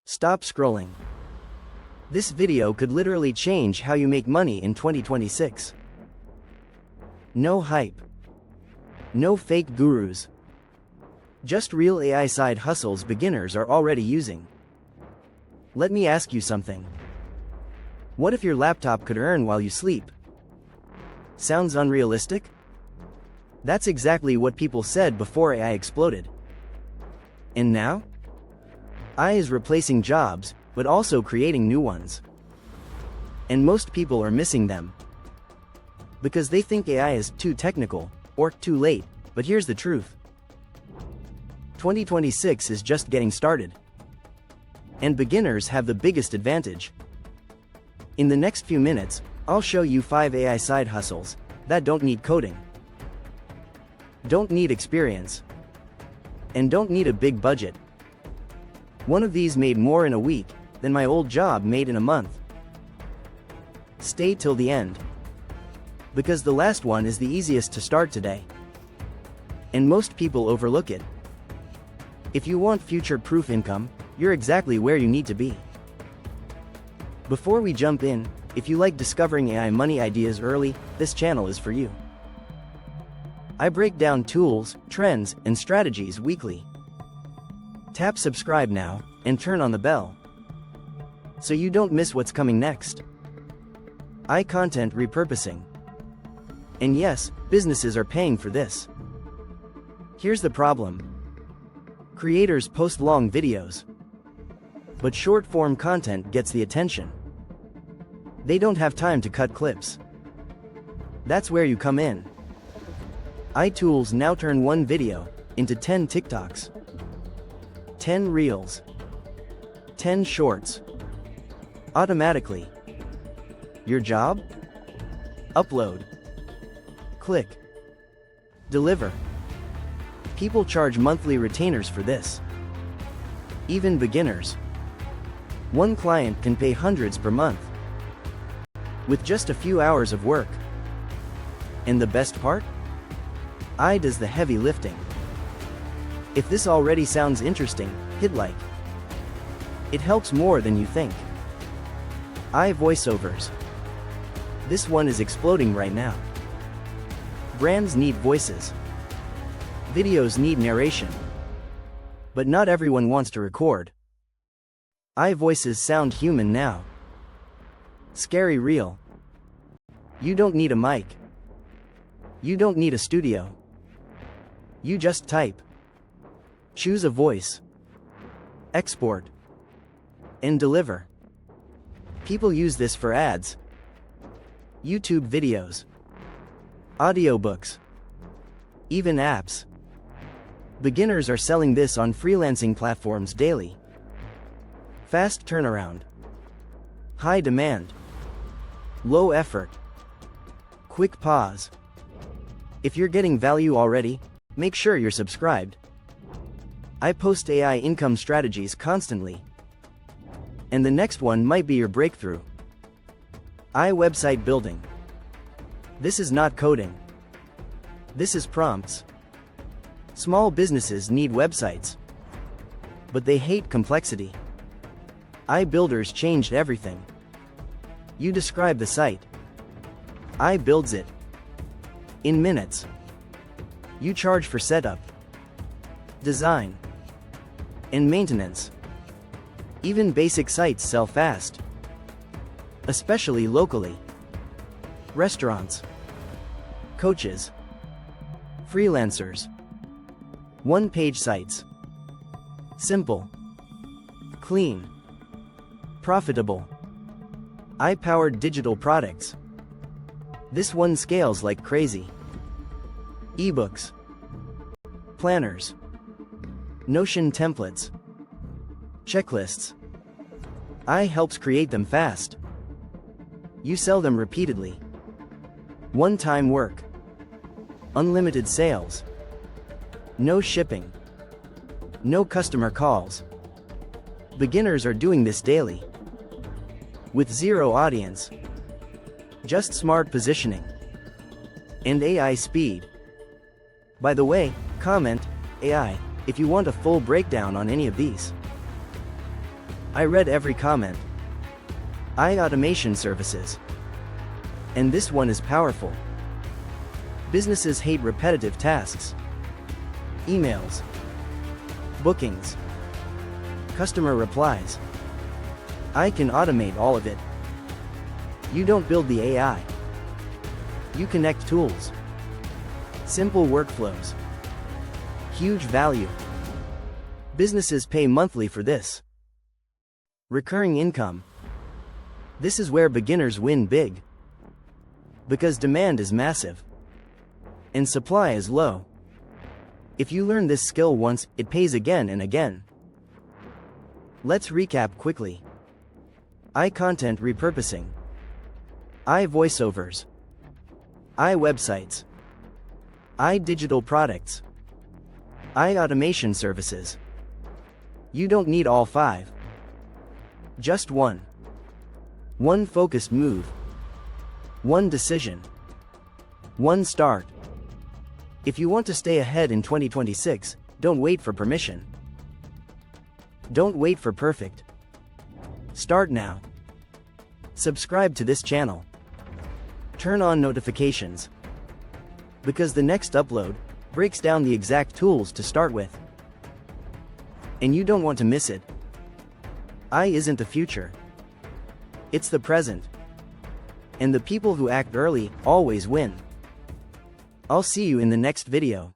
Stop scrolling. This video could literally change how you make money in 2026. No hype. No fake gurus. Just real AI side hustles beginners are already using. Let me ask you something. What if your laptop could earn while you sleep? Sounds unrealistic? That's exactly what people said before AI exploded. And now? AI is replacing jobs, but also creating new ones. And most people are missing them. Because they think AI is too technical, or too late, but here's the truth. 2026 is just getting started. And beginners have the biggest advantage. In the next few minutes, I'll show you 5 AI side hustles that don't need coding, don't need experience, and don't need a big budget. One of these made more in a week than my old job made in a month. Stay till the end, because the last one is the easiest to start today. And most people overlook it. If you want future-proof income, you're exactly where you need to be. Before we jump in, if you like discovering AI money ideas early, this channel is for you. I break down tools, trends, and strategies weekly. Tap subscribe now, and turn on the bell, so you don't miss what's coming next. AI content repurposing. And yes, businesses are paying for this. Here's the problem. Creators post long videos, but short-form content gets the attention. They don't have time to cut clips. That's where you come in. AI tools now turn one video into 10 TikToks, 10 Reels, 10 Shorts. Automatically. Your job? Upload. Click. Deliver. People charge monthly retainers for this. Even beginners. One client can pay hundreds per month, with just a few hours of work. And the best part? AI does the heavy lifting. If this already sounds interesting, hit like. It helps more than you think. AI voiceovers. This one is exploding right now. Brands need voices. Videos need narration. But not everyone wants to record. AI voices sound human now. Scary real. You don't need a mic. You don't need a studio. You just type. Choose a voice. Export. And deliver. People use this for ads, YouTube videos, audiobooks, even apps. Beginners are selling this on freelancing platforms daily. Fast turnaround. High demand. Low effort. Quick pause. If you're getting value already, make sure you're subscribed. I post AI income strategies constantly. And the next one might be your breakthrough. AI website building. This is not coding. This is prompts. Small businesses need websites, but they hate complexity. AI builders changed everything. You describe the site. AI builds it. In minutes. You charge for setup, design, and maintenance. Even basic sites sell fast. Especially locally. Restaurants, coaches, freelancers, one-page sites. Simple, clean, profitable. AI-powered digital products. This one scales like crazy. Ebooks, planners, Notion templates, checklists. AI helps create them fast. You sell them repeatedly. One-time work. Unlimited sales. No shipping. No customer calls. Beginners are doing this daily. With zero audience. Just smart positioning. And AI speed. By the way, comment AI if you want a full breakdown on any of these. I read every comment. AI automation services. And this one is powerful. Businesses hate repetitive tasks. Emails. Bookings. Customer replies. I can automate all of it. You don't build the AI. You connect tools. Simple workflows. Huge value. Businesses pay monthly for this. Recurring income. This is where beginners win big. Because demand is massive. And supply is low. If you learn this skill once, it pays again and again. Let's recap quickly. AI content repurposing. AI voiceovers. AI websites. AI digital products. AI automation services. You don't need all 5. Just one. One focused move. One decision. One start. If you want to stay ahead in 2026, don't wait for permission. Don't wait for perfect. Start now. Subscribe to this channel. Turn on notifications. Because the next upload breaks down the exact tools to start with. And you don't want to miss it. AI isn't the future. It's the present. And the people who act early always win. I'll see you in the next video.